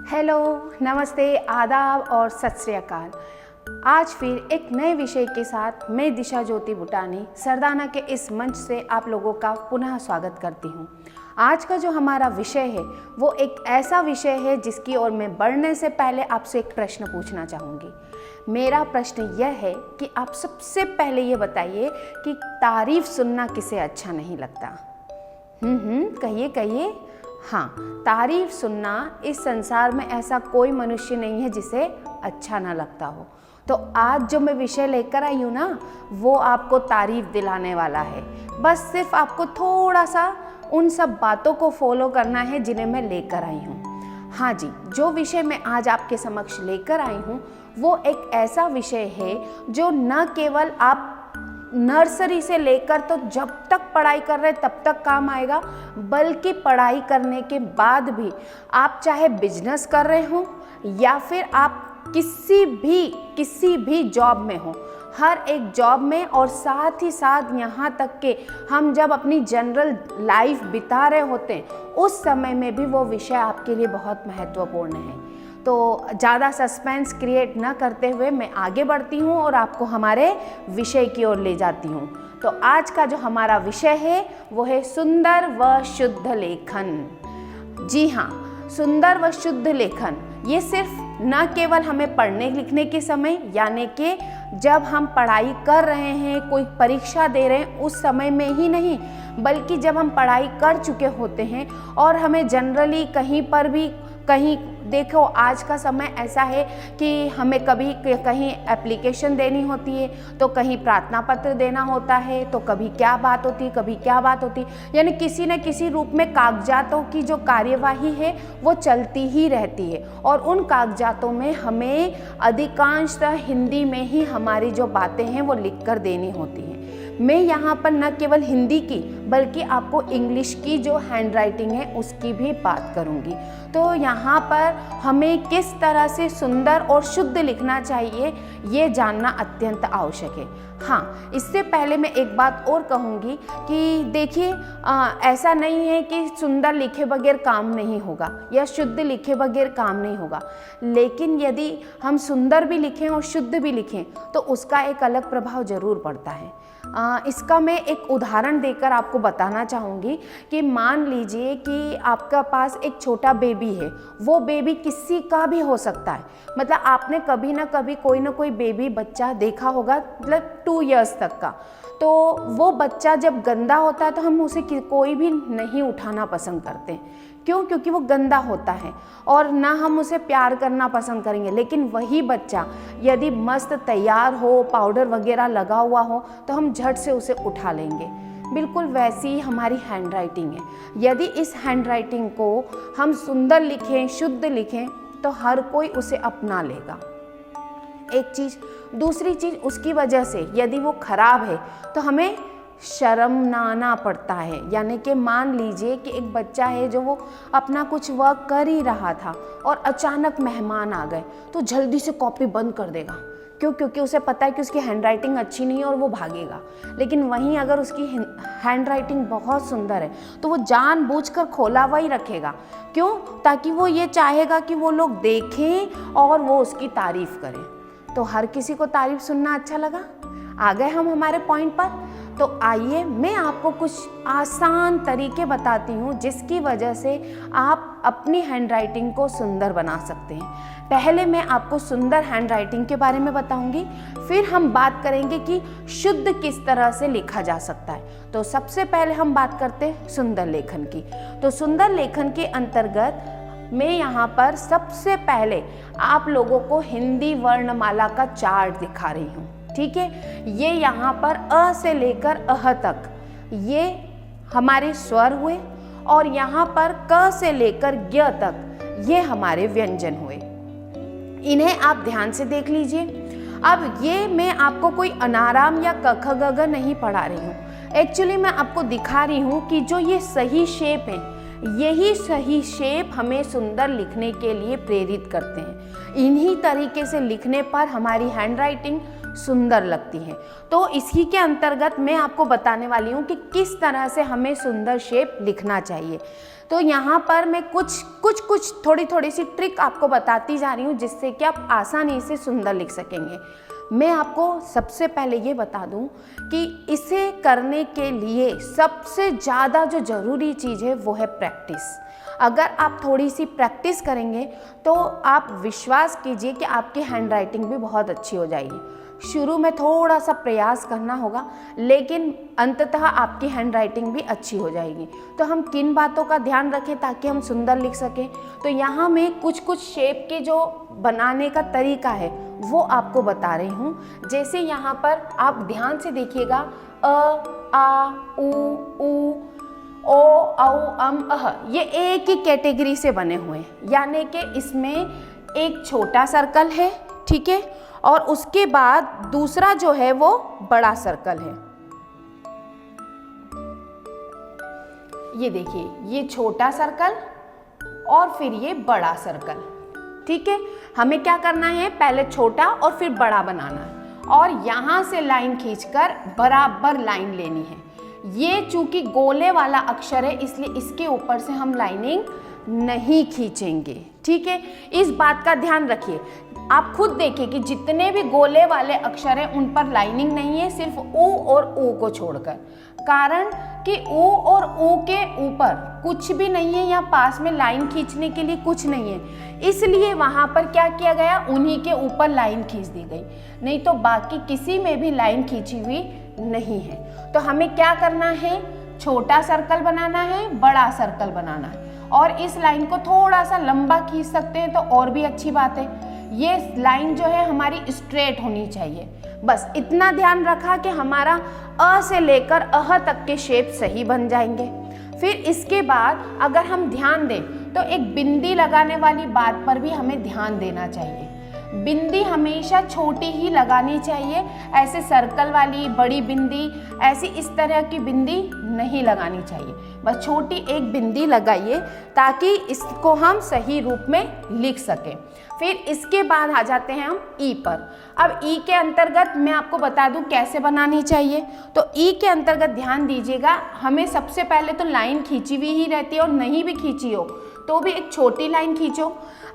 Hello, नमस्ते, आदाब और सत श्री अकाल। आज फिर एक नए विषय के साथ मैं दिशा ज्योति बुटानी सरदाना के इस मंच से आप लोगों का पुनः स्वागत करती हूँ। आज का जो हमारा विषय है वो एक ऐसा विषय है जिसकी ओर मैं बढ़ने से पहले आपसे एक प्रश्न पूछना चाहूँगी। मेरा प्रश्न यह है कि आप सबसे पहले ये बताइए कि तारीफ सुनना किसे अच्छा नहीं लगता। कहिए कहिए। हाँ, तारीफ सुनना इस संसार में ऐसा कोई मनुष्य नहीं है जिसे अच्छा ना लगता हो। तो आज जो मैं विषय लेकर आई हूँ ना, वो आपको तारीफ दिलाने वाला है। बस सिर्फ आपको थोड़ा सा उन सब बातों को फॉलो करना है जिन्हें मैं लेकर आई हूँ। हाँ जी, जो विषय मैं आज आपके समक्ष लेकर आई हूँ वो एक ऐसा विषय है जो न केवल आप नर्सरी से लेकर तो जब तक पढ़ाई कर रहे तब तक काम आएगा, बल्कि पढ़ाई करने के बाद भी आप चाहे बिजनेस कर रहे हो या फिर आप किसी भी जॉब में हो, हर एक जॉब में और साथ ही साथ यहाँ तक कि हम जब अपनी जनरल लाइफ बिता रहे होते हैं उस समय में भी वो विषय आपके लिए बहुत महत्वपूर्ण है। तो ज़्यादा सस्पेंस क्रिएट न करते हुए मैं आगे बढ़ती हूँ और आपको हमारे विषय की ओर ले जाती हूँ। तो आज का जो हमारा विषय है वो है सुंदर व शुद्ध लेखन। जी हाँ, सुंदर व शुद्ध लेखन ये सिर्फ न केवल हमें पढ़ने लिखने के समय यानी कि जब हम पढ़ाई कर रहे हैं, कोई परीक्षा दे रहे हैं उस समय में ही नहीं, बल्कि जब हम पढ़ाई कर चुके होते हैं और हमें जनरली कहीं देखो, आज का समय ऐसा है कि हमें कभी कहीं एप्लीकेशन देनी होती है तो कहीं प्रार्थना पत्र देना होता है, तो कभी क्या बात होती है, कभी क्या बात होती है, यानी किसी न किसी रूप में कागजातों की जो कार्यवाही है वो चलती ही रहती है। और उन कागजातों में हमें अधिकांशतः हिंदी में ही हमारी जो बातें हैं वो लिख कर देनी होती हैं। मैं यहाँ पर न केवल हिंदी की बल्कि आपको इंग्लिश की जो हैंडराइटिंग है उसकी भी बात करूँगी। तो यहाँ पर हमें किस तरह से सुंदर और शुद्ध लिखना चाहिए ये जानना अत्यंत आवश्यक है। हाँ, इससे पहले मैं एक बात और कहूँगी कि देखिए, ऐसा नहीं है कि सुंदर लिखे बगैर काम नहीं होगा या शुद्ध लिखे बगैर काम नहीं होगा, लेकिन यदि हम सुंदर भी लिखें और शुद्ध भी लिखें तो उसका एक अलग प्रभाव जरूर पड़ता है। इसका मैं एक उदाहरण देकर आपको बताना चाहूँगी कि मान लीजिए कि आपका पास एक छोटा बेबी है। वो बेबी किसी का भी हो सकता है, मतलब आपने कभी ना कभी कोई ना कोई बेबी बच्चा देखा होगा, मतलब 2 इयर्स तक का। तो वो बच्चा जब गंदा होता है तो हम उसे कोई भी नहीं उठाना पसंद करते। क्यों? क्योंकि वो गंदा होता है और ना हम उसे प्यार करना पसंद करेंगे। लेकिन वही बच्चा यदि मस्त तैयार हो, पाउडर वगैरह लगा हुआ हो, तो हम झट से उसे उठा लेंगे। बिल्कुल वैसी ही हमारी हैंडराइटिंग है। यदि इस हैंडराइटिंग को हम सुंदर लिखें, शुद्ध लिखें तो हर कोई उसे अपना लेगा। एक चीज़। दूसरी चीज़, उसकी वजह से यदि वो खराब है तो हमें शर्माना पड़ता है। यानी कि मान लीजिए कि एक बच्चा है जो वो अपना कुछ वर्क कर ही रहा था और अचानक मेहमान आ गए तो जल्दी से कॉपी बंद कर देगा। क्यों? क्योंकि उसे पता है कि उसकी हैंडराइटिंग अच्छी नहीं है और वो भागेगा। लेकिन वहीं अगर उसकी हैंडराइटिंग बहुत सुंदर है तो वो जानबूझकर खोला हुआ ही रखेगा। क्यों? ताकि वो ये चाहेगा कि वो लोग देखें और वो उसकी तारीफ करें। तो हर किसी को तारीफ सुनना अच्छा लगा। आ गए हम हमारे पॉइंट पर। तो आइए मैं आपको कुछ आसान तरीके बताती हूँ जिसकी वजह से आप अपनी हैंडराइटिंग को सुंदर बना सकते हैं। पहले मैं आपको सुंदर हैंडराइटिंग के बारे में बताऊंगी, फिर हम बात करेंगे कि शुद्ध किस तरह से लिखा जा सकता है। तो सबसे पहले हम बात करते हैं सुंदर लेखन की। तो सुंदर लेखन के अंतर्गत मैं यहाँ पर सबसे पहले आप लोगों को हिंदी वर्णमाला का चार्ट दिखा रही हूँ। ठीक है, ये यहाँ पर अ से लेकर अह तक ये हमारे स्वर हुए और यहाँ पर क से लेकर ज्ञ तक ये हमारे व्यंजन हुए। इन्हें आप ध्यान से देख लीजिए। अब ये मैं आपको कोई अनाराम या क ख ग घ नहीं पढ़ा रही हूँ। एक्चुअली मैं आपको दिखा रही हूँ कि जो ये सही शेप है, यही सही शेप हमें सुंदर लिखने के लिए प्रेरित करते हैं। इन्हीं तरीके से लिखने पर हमारी हैंडराइटिंग सुंदर लगती हैं। तो इसी के अंतर्गत मैं आपको बताने वाली हूँ कि किस तरह से हमें सुंदर शेप लिखना चाहिए। तो यहाँ पर मैं कुछ थोड़ी सी ट्रिक आपको बताती जा रही हूँ जिससे कि आप आसानी से सुंदर लिख सकेंगे। मैं आपको सबसे पहले ये बता दूं कि इसे करने के लिए सबसे ज़्यादा जो ज़रूरी चीज़ है वो है प्रैक्टिस। अगर आप थोड़ी सी प्रैक्टिस करेंगे तो आप विश्वास कीजिए कि आपकी हैंडराइटिंग भी बहुत अच्छी हो जाएगी। शुरू में थोड़ा सा प्रयास करना होगा, लेकिन अंततः आपकी हैंडराइटिंग भी अच्छी हो जाएगी। तो हम किन बातों का ध्यान रखें ताकि हम सुंदर लिख सकें? तो यहाँ मैं कुछ शेप के जो बनाने का तरीका है वो आपको बता रही हूँ। जैसे यहाँ पर आप ध्यान से देखिएगा, अ, आ, उ, ओ, औ, अह, ये एक ही कैटेगरी से बने हुए हैं, यानी कि इसमें एक छोटा सर्कल है, ठीक है, और उसके बाद दूसरा जो है वो बड़ा सर्कल है। ये देखिए, ये छोटा सर्कल और फिर ये बड़ा सर्कल, ठीक है। हमें क्या करना है, पहले छोटा और फिर बड़ा बनाना है और यहाँ से लाइन खींचकर बराबर लाइन लेनी है। ये चूंकि गोले वाला अक्षर है इसलिए इसके ऊपर से हम लाइनिंग नहीं खींचेंगे, ठीक है। इस बात का ध्यान रखिए। आप खुद देखिए कि जितने भी गोले वाले अक्षर हैं उन पर लाइनिंग नहीं है, सिर्फ ऊ और ऊ को छोड़कर। कारण कि ऊ और ऊ के ऊपर कुछ भी नहीं है, या पास में लाइन खींचने के लिए कुछ नहीं है, इसलिए वहाँ पर क्या किया गया, उन्हीं के ऊपर लाइन खींच दी गई, नहीं तो बाकी किसी में भी लाइन खींची हुई नहीं है। तो हमें क्या करना है, छोटा सर्कल बनाना है, बड़ा सर्कल बनाना है, और इस लाइन को थोड़ा सा लंबा खींच सकते हैं तो और भी अच्छी बात है। ये लाइन जो है हमारी स्ट्रेट होनी चाहिए। बस इतना ध्यान रखा कि हमारा अ से लेकर अह तक के शेप सही बन जाएंगे। फिर इसके बाद अगर हम ध्यान दें तो एक बिंदी लगाने वाली बात पर भी हमें ध्यान देना चाहिए। बिंदी हमेशा छोटी ही लगानी चाहिए, ऐसे सर्कल वाली बड़ी बिंदी, ऐसी इस तरह की बिंदी नहीं लगानी चाहिए। बस छोटी एक बिंदी लगाइए ताकि इसको हम सही रूप में लिख सकें। फिर इसके बाद आ जाते हैं हम ई पर। अब ई के अंतर्गत मैं आपको बता दूं कैसे बनानी चाहिए। तो ई के अंतर्गत ध्यान दीजिएगा, हमें सबसे पहले तो लाइन खींची हुई ही रहती है, और नहीं भी खींची हो तो भी एक छोटी लाइन खींचो।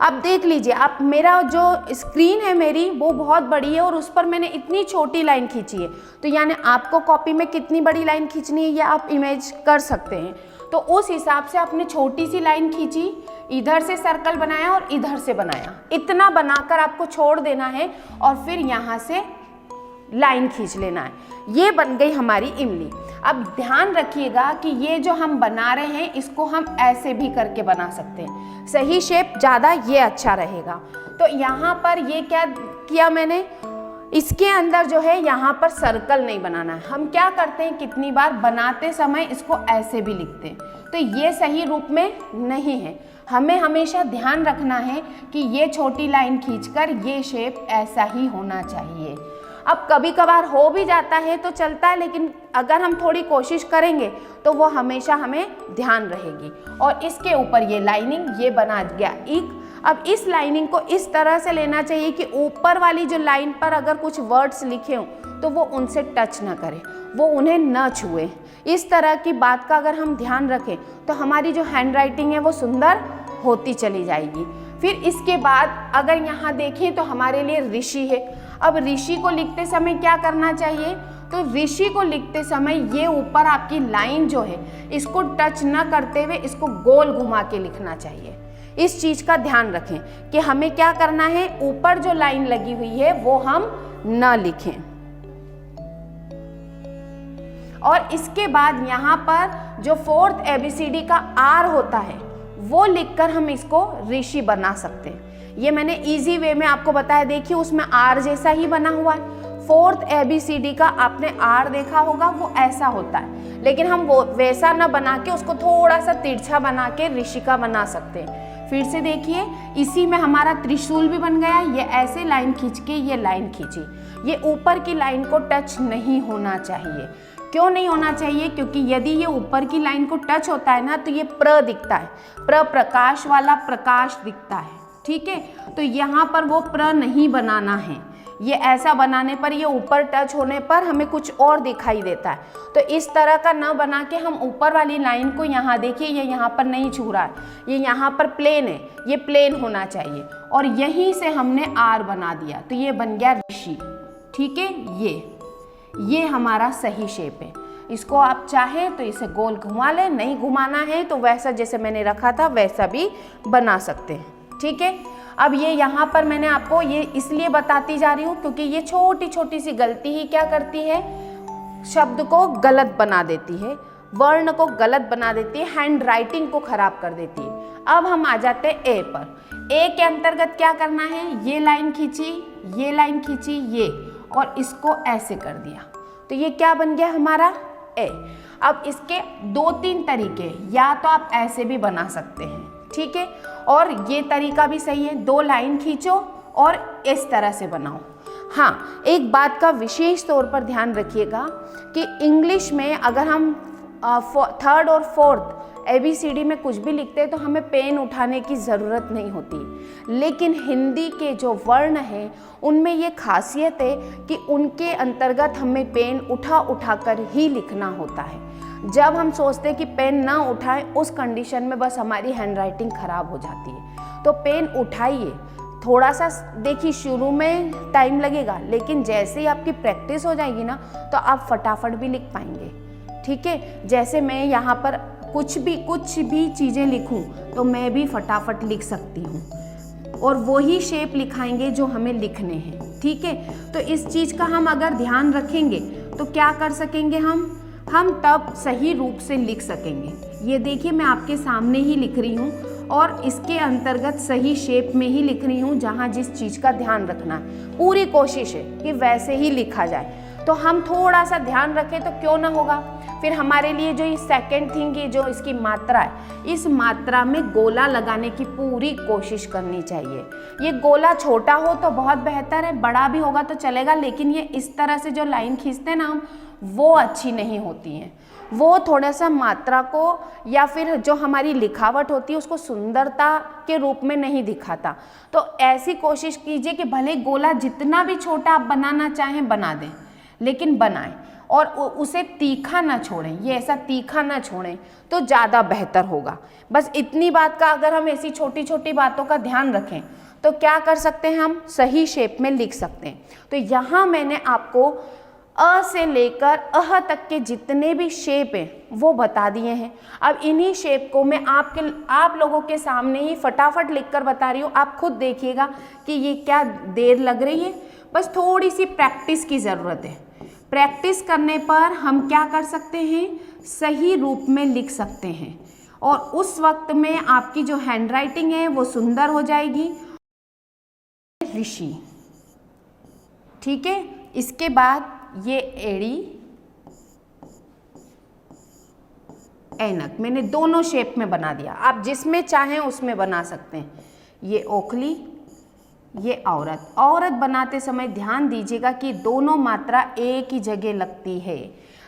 अब देख लीजिए, आप मेरा जो स्क्रीन है मेरी वो बहुत बड़ी है और उस पर मैंने इतनी छोटी लाइन खींची है, तो यानी आपको कॉपी में कितनी बड़ी लाइन खींचनी है ये आप इमेज कर सकते हैं। तो उस हिसाब से आपने छोटी सी लाइन खींची, इधर से सर्कल बनाया और इधर से बनाया, इतना बनाकर आपको छोड़ देना है और फिर यहाँ से लाइन खींच लेना है। ये बन गई हमारी इमली। अब ध्यान रखिएगा कि ये जो हम बना रहे हैं इसको हम ऐसे भी करके बना सकते हैं, सही शेप ज़्यादा ये अच्छा रहेगा। तो यहाँ पर ये क्या किया मैंने, इसके अंदर जो है यहाँ पर सर्कल नहीं बनाना है। हम क्या करते हैं, कितनी बार बनाते समय इसको ऐसे भी लिखते हैं, तो ये सही रूप में नहीं है। हमें हमेशा ध्यान रखना है कि ये छोटी लाइन खींचकर ये शेप ऐसा ही होना चाहिए। अब कभी कभार हो भी जाता है तो चलता है, लेकिन अगर हम थोड़ी कोशिश करेंगे तो वो हमेशा हमें ध्यान रहेगी। और इसके ऊपर ये लाइनिंग ये बना गया एक। अब इस लाइनिंग को इस तरह से लेना चाहिए कि ऊपर वाली जो लाइन पर अगर कुछ वर्ड्स लिखे हों तो वो उनसे टच ना करें, वो उन्हें न छुए। इस तरह की बात का अगर हम ध्यान रखें तो हमारी जो हैंड राइटिंग है वो सुंदर होती चली जाएगी। फिर इसके बाद अगर यहाँ देखें तो हमारे लिए ऋषि है। अब ऋषि को लिखते समय क्या करना चाहिए, तो ऋषि को लिखते समय ये ऊपर आपकी लाइन जो है इसको टच न करते हुए इसको गोल घुमा के लिखना चाहिए। इस चीज का ध्यान रखें कि हमें क्या करना है, ऊपर जो लाइन लगी हुई है वो हम न लिखें। और इसके बाद यहाँ पर जो फोर्थ एबीसीडी का आर होता है वो लिखकर हम इसको ऋषि बना सकते हैं। ये मैंने इजी वे में आपको बताया, देखिए उसमें आर जैसा ही बना हुआ है। फोर्थ एबीसीडी का आपने आर देखा होगा, वो ऐसा होता है, लेकिन हम वो वैसा ना बना के उसको थोड़ा सा तिरछा बना के ऋषि का बना सकते हैं। फिर से देखिए, इसी में हमारा त्रिशूल भी बन गया। ये ऐसे लाइन खींच के ये लाइन खींची, ये ऊपर की लाइन को टच नहीं होना चाहिए। क्यों नहीं होना चाहिए, क्योंकि यदि ये ऊपर की लाइन को टच होता है ना तो ये प्र दिखता है, प्र प्रकाश वाला प्रकाश दिखता है, ठीक है। तो यहाँ पर वो प्र नहीं बनाना है, ये ऐसा बनाने पर, ये ऊपर टच होने पर हमें कुछ और दिखाई देता है। तो इस तरह का ना बना के हम ऊपर वाली लाइन को, यहाँ देखिए ये यहाँ पर नहीं छू रहा है, ये यहाँ पर प्लेन है, ये प्लेन होना चाहिए, और यहीं से हमने आर बना दिया, तो ये बन गया ऋषि। ठीक है, ये हमारा सही शेप है। इसको आप चाहें तो इसे गोल घुमा लें, नहीं घुमाना है तो वैसा जैसे मैंने रखा था वैसा भी बना सकते हैं। ठीक है, अब ये यहाँ पर मैंने आपको ये इसलिए बताती जा रही हूँ क्योंकि ये छोटी छोटी सी गलती ही क्या करती है, शब्द को गलत बना देती है, वर्ण को गलत बना देती है, हैंड राइटिंग को खराब कर देती है। अब हम आ जाते हैं ए पर। ए के अंतर्गत क्या करना है, ये लाइन खींची, ये लाइन खींची, ये, और इसको ऐसे कर दिया, तो ये क्या बन गया हमारा ए। अब इसके 2-3 तरीके, या तो आप ऐसे भी बना सकते हैं, ठीक है, और ये तरीका भी सही है, 2 लाइन खींचो और इस तरह से बनाओ। हाँ, एक बात का विशेष तौर पर ध्यान रखिएगा कि इंग्लिश में अगर हम 3rd और 4th ABCD में कुछ भी लिखते हैं तो हमें पेन उठाने की ज़रूरत नहीं होती, लेकिन हिंदी के जो वर्ण हैं उनमें ये खासियत है कि उनके अंतर्गत हमें पेन उठा कर ही लिखना होता है। जब हम सोचते हैं कि पेन ना उठाएं, उस कंडीशन में बस हमारी हैंडराइटिंग खराब हो जाती है। तो पेन उठाइए, थोड़ा सा देखिए शुरू में टाइम लगेगा, लेकिन जैसे ही आपकी प्रैक्टिस हो जाएगी ना तो आप फटाफट भी लिख पाएंगे। ठीक है, जैसे मैं यहाँ पर कुछ भी चीज़ें लिखूं तो मैं भी फटाफट लिख सकती हूँ, और वही शेप लिखाएंगे जो हमें लिखने हैं। ठीक है, तो इस चीज़ का हम अगर ध्यान रखेंगे तो क्या कर सकेंगे, हम तब सही रूप से लिख सकेंगे। ये देखिए मैं आपके सामने ही लिख रही हूँ और इसके अंतर्गत सही शेप में ही लिख रही हूँ, जहाँ जिस चीज़ का ध्यान रखना है। पूरी कोशिश है कि वैसे ही लिखा जाए, तो हम थोड़ा सा ध्यान रखें तो क्यों ना होगा। फिर हमारे लिए जो ये सेकेंड थिंग है, जो इसकी मात्रा है, इस मात्रा में गोला लगाने की पूरी कोशिश करनी चाहिए। ये गोला छोटा हो तो बहुत बेहतर है, बड़ा भी होगा तो चलेगा, लेकिन ये इस तरह से जो लाइन खींचते हैं ना हम, वो अच्छी नहीं होती हैं। वो थोड़ा सा मात्रा को या फिर जो हमारी लिखावट होती है उसको सुंदरता के रूप में नहीं दिखाता। तो ऐसी कोशिश कीजिए कि भले गोला जितना भी छोटा आप बनाना चाहें बना दें, लेकिन बनाएं और उसे तीखा ना छोड़ें। ये ऐसा तीखा ना छोड़ें तो ज़्यादा बेहतर होगा। बस इतनी बात का अगर हम ऐसी छोटी छोटी बातों का ध्यान रखें तो क्या कर सकते हैं, हम सही शेप में लिख सकते हैं। तो यहाँ मैंने आपको अ से लेकर अह तक के जितने भी शेप हैं वो बता दिए हैं। अब इन्हीं शेप को मैं आप लोगों के सामने ही फटाफट लिखकर बता रही हूँ। आप खुद देखिएगा कि ये क्या देर लग रही है, बस थोड़ी सी प्रैक्टिस की ज़रूरत है। प्रैक्टिस करने पर हम क्या कर सकते हैं, सही रूप में लिख सकते हैं, और उस वक्त में आपकी जो हैंडराइटिंग है वो सुंदर हो जाएगी। ऋषि, ठीक है। इसके बाद ये एड़ी, ऐनक, मैंने दोनों शेप में बना दिया। आप जिसमें चाहें उसमें बना सकते हैं। ये ओखली, ये औरत। औरत बनाते समय ध्यान दीजिएगा कि दोनों मात्रा एक ही जगह लगती है।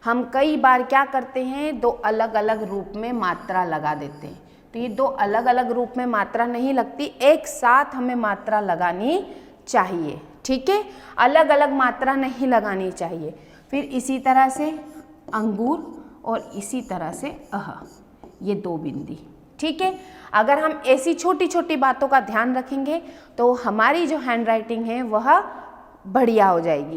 हम कई बार क्या करते हैं, 2 अलग अलग रूप में मात्रा लगा देते हैं, तो ये 2 अलग अलग रूप में मात्रा नहीं लगती, एक साथ हमें मात्रा लगानी चाहिए। ठीक है, अलग अलग मात्रा नहीं लगानी चाहिए। फिर इसी तरह से अंगूर और इसी तरह से अह, ये 2 बिंदी। ठीक है, अगर हम ऐसी छोटी छोटी बातों का ध्यान रखेंगे तो हमारी जो हैंडराइटिंग है वह बढ़िया हो जाएगी।